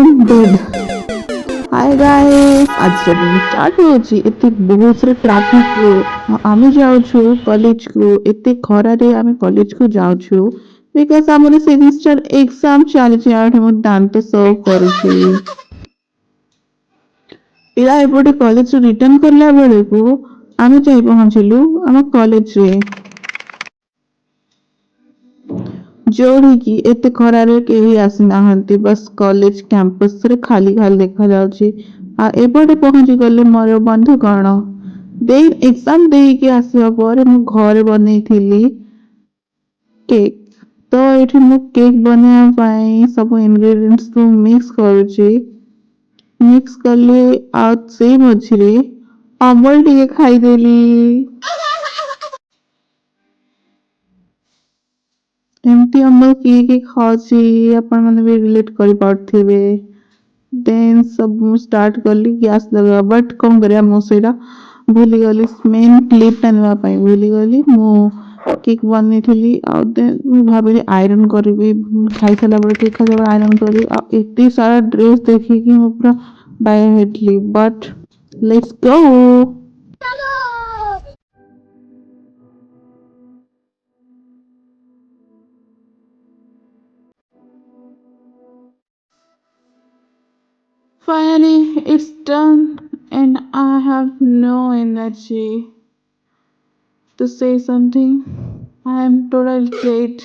am dead. Hi guys आज journey start होची एते बहुत सारे ट्रैफिक रो आमे जाउछु कॉलेज को एते खरा रे आमे कॉलेज को जाउछु बिकॉज़ हमर सेमेस्टर एग्जाम चालिछि आठ मु दांत सर्व करूछि पिला एपटे कॉलेज रिटर्न करला बेले को आमे जाई पहुंचिलु हम कॉलेज रे जोड़ी की एते खरारे केही आसिनाहांती बस कॉलेज कैंपस रे खाली खाली देखा जाउची आ एपटे पहुंची गले मोर बंधु गण दे एग्जाम देके आसिया पर मु घर बनेइथिली केक तो एठी मु केक बनाया पाई सब इंग्रेडिएंट्स को मिक्स करूची मिक्स करले आ से मझिरे अमूल टिके खाइदेली एमती अमूल किए खाऊची आपण माने भी रिलेट करि पारथिबे देन सब स्टार्ट करली गैस लगा बट कौन करिया मो सेटा भूली गली मेन क्लिप टानिवा पाई भूली गली मो केक बनेइथिली आ देन मु भाबिली आयरन करबी खाइ साला बड़े केक खाइ साला आयरन करबी आ एते सारा ड्रेस देखि कि मु पूरा बाय हेटली but let's go finally it's done and I have no energy to say something. I am totally dead.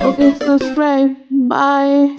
Okay, subscribe. Bye.